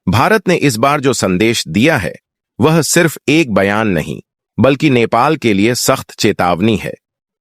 भारत ने इस बार जो संदेश दिया है वह सिर्फ एक बयान नहीं बल्कि नेपाल के लिए सख्त चेतावनी है,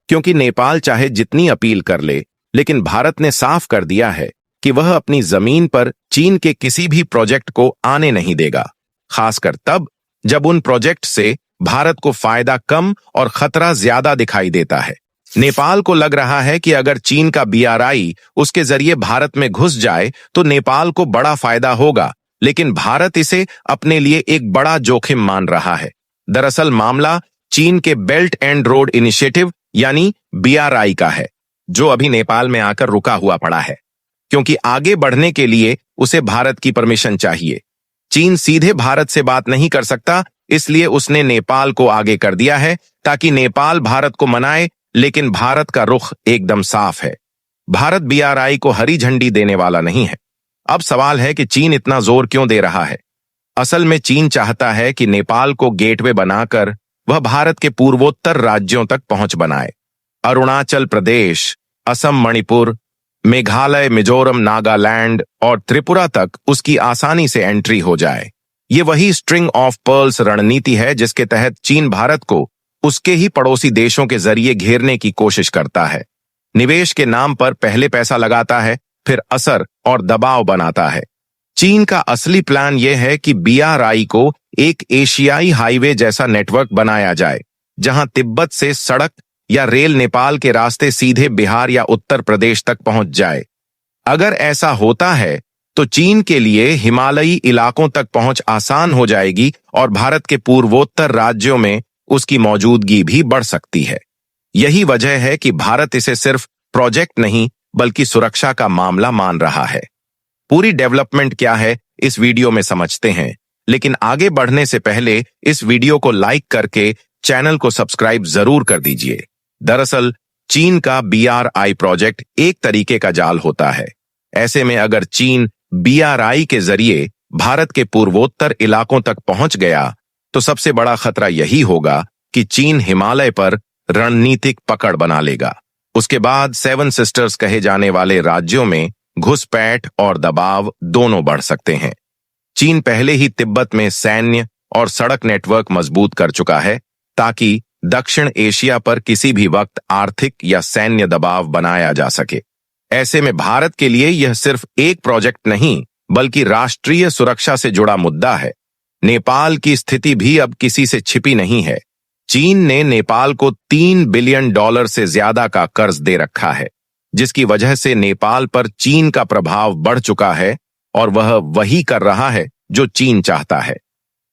क्योंकि नेपाल चाहे जितनी अपील कर ले, लेकिन भारत ने साफ कर दिया है कि वह अपनी जमीन पर चीन के किसी भी प्रोजेक्ट को आने नहीं देगा, खासकर तब जब उन प्रोजेक्ट से भारत को फायदा कम और खतरा ज्यादा दिखाई देता है। नेपाल को लग रहा है कि अगर चीन का BRI उसके जरिए भारत में घुस जाए तो नेपाल को बड़ा फायदा होगा, लेकिन भारत इसे अपने लिए एक बड़ा जोखिम मान रहा है। दरअसल मामला चीन के बेल्ट एंड रोड इनिशिएटिव यानी BRI का है, जो अभी नेपाल में आकर रुका हुआ पड़ा है, क्योंकि आगे बढ़ने के लिए उसे भारत की परमिशन चाहिए। चीन सीधे भारत से बात नहीं कर सकता, इसलिए उसने नेपाल को आगे कर दिया है ताकि नेपाल भारत को मनाए, लेकिन भारत का रुख एकदम साफ है। भारत BRI को हरी झंडी देने वाला नहीं है। अब सवाल है कि चीन इतना जोर क्यों दे रहा है। असल में चीन चाहता है कि नेपाल को गेटवे बनाकर वह भारत के पूर्वोत्तर राज्यों तक पहुंच बनाए। अरुणाचल प्रदेश, असम, मणिपुर, मेघालय, मिजोरम, नागालैंड और त्रिपुरा तक उसकी आसानी से एंट्री हो जाए। ये वही स्ट्रिंग ऑफ पर्ल्स रणनीति है जिसके तहत चीन भारत को उसके ही पड़ोसी देशों के जरिए घेरने की कोशिश करता है। निवेश के नाम पर पहले पैसा लगाता है, फिर असर और दबाव बनाता है। चीन का असली प्लान यह है कि BRI को एक एशियाई हाईवे जैसा नेटवर्क बनाया जाए, जहां तिब्बत से सड़क या रेल नेपाल के रास्ते सीधे बिहार या उत्तर प्रदेश तक पहुंच जाए। अगर ऐसा होता है तो चीन के लिए हिमालयी इलाकों तक पहुंच आसान हो जाएगी और भारत के पूर्वोत्तर राज्यों में उसकी मौजूदगी भी बढ़ सकती है। यही वजह है कि भारत इसे सिर्फ प्रोजेक्ट नहीं बल्कि सुरक्षा का मामला मान रहा है। पूरी डेवलपमेंट क्या है इस वीडियो में समझते हैं, लेकिन आगे बढ़ने से पहले इस वीडियो को लाइक करके चैनल को सब्सक्राइब जरूर कर दीजिए। दरअसल चीन का BRI प्रोजेक्ट एक तरीके का जाल होता है। ऐसे में अगर चीन BRI के जरिए भारत के पूर्वोत्तर इलाकों तक पहुंच गया तो सबसे बड़ा खतरा यही होगा कि चीन हिमालय पर रणनीतिक पकड़ बना लेगा। उसके बाद 7 सिस्टर्स कहे जाने वाले राज्यों में घुसपैठ और दबाव दोनों बढ़ सकते हैं। चीन पहले ही तिब्बत में सैन्य और सड़क नेटवर्क मजबूत कर चुका है ताकि दक्षिण एशिया पर किसी भी वक्त आर्थिक या सैन्य दबाव बनाया जा सके। ऐसे में भारत के लिए यह सिर्फ एक प्रोजेक्ट नहीं बल्कि राष्ट्रीय सुरक्षा से जुड़ा मुद्दा है। नेपाल की स्थिति भी अब किसी से छिपी नहीं है। चीन ने नेपाल को $3 बिलियन से ज्यादा का कर्ज दे रखा है, जिसकी वजह से नेपाल पर चीन का प्रभाव बढ़ चुका है और वह वही कर रहा है जो चीन चाहता है।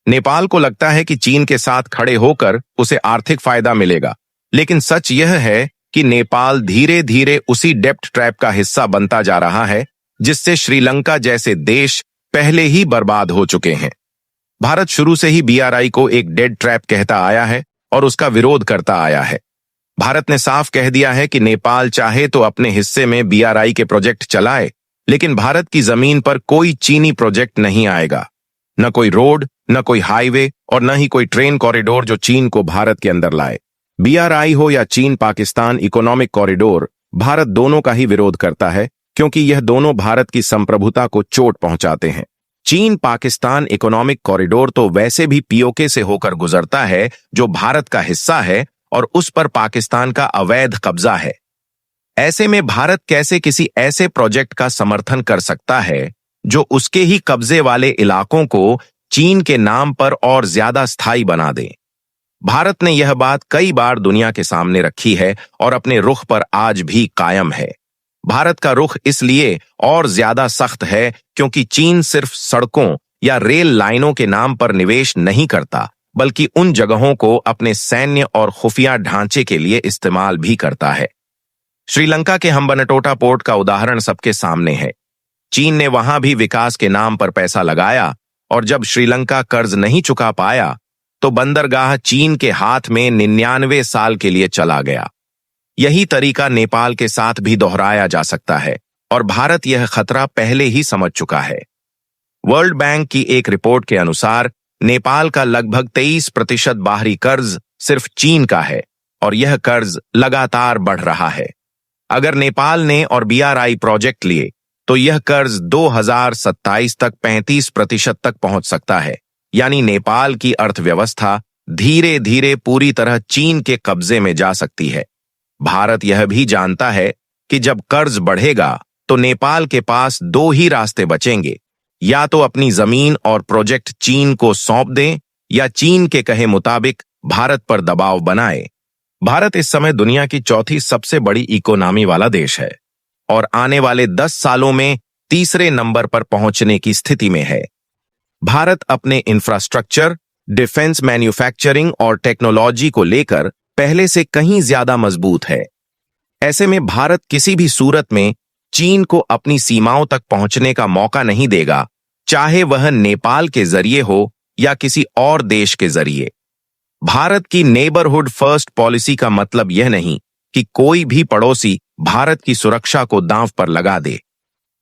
नेपाल को लगता है कि चीन के साथ खड़े होकर उसे आर्थिक फायदा मिलेगा, लेकिन सच यह है कि नेपाल धीरे धीरे उसी डेब्ट ट्रैप का हिस्सा बनता जा रहा है जिससे श्रीलंका जैसे देश पहले ही बर्बाद हो चुके हैं। भारत शुरू से ही BRI को एक डेड ट्रैप कहता आया है और उसका विरोध करता आया है। भारत ने साफ कह दिया है कि नेपाल चाहे तो अपने हिस्से में BRI के प्रोजेक्ट चलाए, लेकिन भारत की जमीन पर कोई चीनी प्रोजेक्ट नहीं आएगा। न कोई रोड, न कोई हाईवे और न ही कोई ट्रेन कॉरिडोर जो चीन को भारत के अंदर लाए। BRI हो या चीन पाकिस्तान इकोनॉमिक कॉरिडोर, भारत दोनों का ही विरोध करता है, क्योंकि यह दोनों भारत की संप्रभुता को चोट पहुंचाते हैं। चीन पाकिस्तान इकोनॉमिक कॉरिडोर तो वैसे भी POK से होकर गुजरता है, जो भारत का हिस्सा है और उस पर पाकिस्तान का अवैध कब्जा है। ऐसे में भारत कैसे किसी ऐसे प्रोजेक्ट का समर्थन कर सकता है जो उसके ही कब्जे वाले इलाकों को चीन के नाम पर और ज्यादा स्थायी बना दे। भारत ने यह बात कई बार दुनिया के सामने रखी है और अपने रुख पर आज भी कायम है। भारत का रुख इसलिए और ज्यादा सख्त है क्योंकि चीन सिर्फ सड़कों या रेल लाइनों के नाम पर निवेश नहीं करता, बल्कि उन जगहों को अपने सैन्य और खुफिया ढांचे के लिए इस्तेमाल भी करता है। श्रीलंका के हम्बनटोटा पोर्ट का उदाहरण सबके सामने है। चीन ने वहां भी विकास के नाम पर पैसा लगाया और जब श्रीलंका कर्ज नहीं चुका पाया तो बंदरगाह चीन के हाथ में 99 साल के लिए चला गया। यही तरीका नेपाल के साथ भी दोहराया जा सकता है और भारत यह खतरा पहले ही समझ चुका है। वर्ल्ड बैंक की एक रिपोर्ट के अनुसार नेपाल का लगभग 23% बाहरी कर्ज सिर्फ चीन का है और यह कर्ज लगातार बढ़ रहा है। अगर नेपाल ने और BRI प्रोजेक्ट लिए तो यह कर्ज 2027 तक 35% तक पहुंच सकता है। यानी नेपाल की अर्थव्यवस्था धीरे धीरे पूरी तरह चीन के कब्जे में जा सकती है। भारत यह भी जानता है कि जब कर्ज बढ़ेगा तो नेपाल के पास दो ही रास्ते बचेंगे, या तो अपनी जमीन और प्रोजेक्ट चीन को सौंप दें या चीन के कहे मुताबिक भारत पर दबाव बनाए। भारत इस समय दुनिया की चौथी सबसे बड़ी इकोनॉमी वाला देश है और आने वाले 10 सालों में तीसरे नंबर पर पहुंचने की स्थिति में है। भारत अपने इंफ्रास्ट्रक्चर, डिफेंस, मैन्युफैक्चरिंग और टेक्नोलॉजी को लेकर पहले से कहीं ज्यादा मजबूत है। ऐसे में भारत किसी भी सूरत में चीन को अपनी सीमाओं तक पहुंचने का मौका नहीं देगा, चाहे वह नेपाल के जरिए हो या किसी और देश के जरिए। भारत की नेबरहुड फर्स्ट पॉलिसी का मतलब यह नहीं कि कोई भी पड़ोसी भारत की सुरक्षा को दांव पर लगा दे।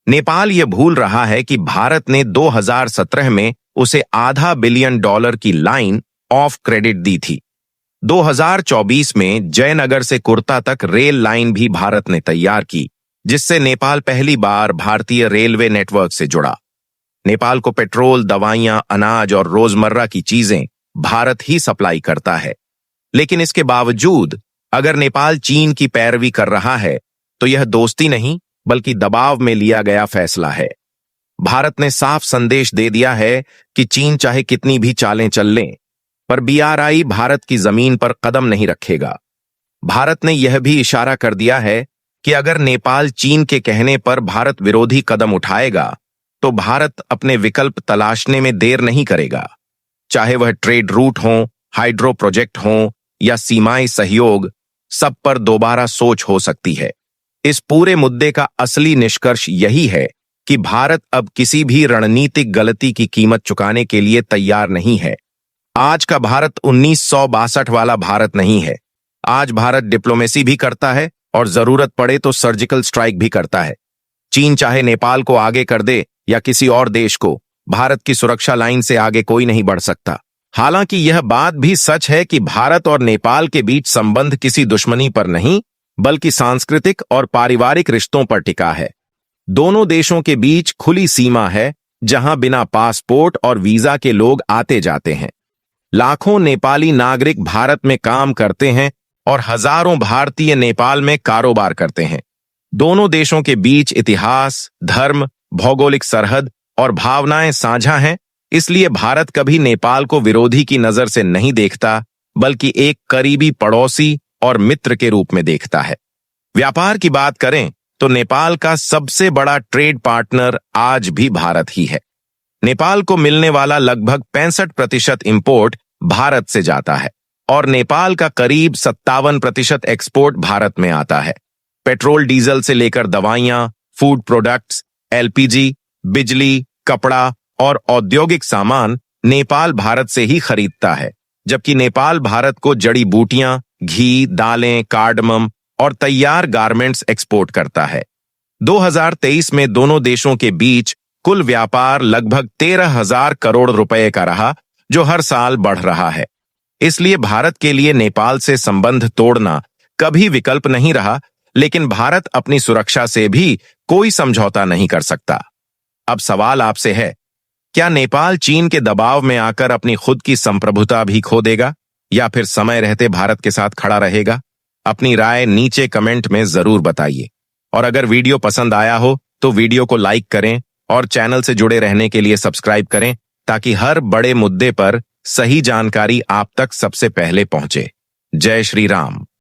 नेपाल यह भूल रहा है कि भारत ने 2017 में उसे $500 बिलियन की लाइन ऑफ क्रेडिट दी थी। 2024 में जयनगर से कुर्ता तक रेल लाइन भी भारत ने तैयार की, जिससे नेपाल पहली बार भारतीय रेलवे नेटवर्क से जुड़ा। नेपाल को पेट्रोल, दवाइयां, अनाज और रोजमर्रा की चीजें भारत ही सप्लाई करता है। लेकिन इसके बावजूद अगर नेपाल चीन की पैरवी कर रहा है तो यह दोस्ती नहीं बल्कि दबाव में लिया गया फैसला है। भारत ने साफ संदेश दे दिया है कि चीन चाहे कितनी भी चालें चल लें, पर BRI भारत की जमीन पर कदम नहीं रखेगा। भारत ने यह भी इशारा कर दिया है कि अगर नेपाल चीन के कहने पर भारत विरोधी कदम उठाएगा तो भारत अपने विकल्प तलाशने में देर नहीं करेगा, चाहे वह ट्रेड रूट हो, हाइड्रो प्रोजेक्ट हो या सीमाई सहयोग, सब पर दोबारा सोच हो सकती है। इस पूरे मुद्दे का असली निष्कर्ष यही है कि भारत अब किसी भी रणनीतिक गलती की कीमत चुकाने के लिए तैयार नहीं है। आज का भारत 1962 वाला भारत नहीं है। आज भारत डिप्लोमेसी भी करता है और जरूरत पड़े तो सर्जिकल स्ट्राइक भी करता है। चीन चाहे नेपाल को आगे कर दे या किसी और देश को, भारत की सुरक्षा लाइन से आगे कोई नहीं बढ़ सकता। हालांकि यह बात भी सच है कि भारत और नेपाल के बीच संबंध किसी दुश्मनी पर नहीं बल्कि सांस्कृतिक और पारिवारिक रिश्तों पर टिका है। दोनों देशों के बीच खुली सीमा है जहां बिना पासपोर्ट और वीजा के लोग आते जाते हैं। लाखों नेपाली नागरिक भारत में काम करते हैं और हजारों भारतीय नेपाल में कारोबार करते हैं। दोनों देशों के बीच इतिहास, धर्म, भौगोलिक सरहद और भावनाएं साझा हैं, इसलिए भारत कभी नेपाल को विरोधी की नजर से नहीं देखता बल्कि एक करीबी पड़ोसी और मित्र के रूप में देखता है। व्यापार की बात करें तो नेपाल का सबसे बड़ा ट्रेड पार्टनर आज भी भारत ही है। नेपाल को मिलने वाला लगभग 65% इंपोर्ट भारत से जाता है और नेपाल का करीब 57% एक्सपोर्ट भारत में आता है। पेट्रोल, डीजल से लेकर दवाइयां, फूड प्रोडक्ट्स, LPG, बिजली, कपड़ा और औद्योगिक सामान नेपाल भारत से ही खरीदता है, जबकि नेपाल भारत को जड़ी बूटियां, घी, दालें, कार्डमम और तैयार गारमेंट्स एक्सपोर्ट करता है। 2023 में दोनों देशों के बीच कुल व्यापार लगभग 13,000 करोड़ रुपए का रहा, जो हर साल बढ़ रहा है। इसलिए भारत के लिए नेपाल से संबंध तोड़ना कभी विकल्प नहीं रहा, लेकिन भारत अपनी सुरक्षा से भी कोई समझौता नहीं कर सकता। अब सवाल आपसे है, क्या नेपाल चीन के दबाव में आकर अपनी खुद की संप्रभुता भी खो देगा या फिर समय रहते भारत के साथ खड़ा रहेगा? अपनी राय नीचे कमेंट में जरूर बताइए और अगर वीडियो पसंद आया हो तो वीडियो को लाइक करें और चैनल से जुड़े रहने के लिए सब्सक्राइब करें ताकि हर बड़े मुद्दे पर सही जानकारी आप तक सबसे पहले पहुंचे। जय श्री राम।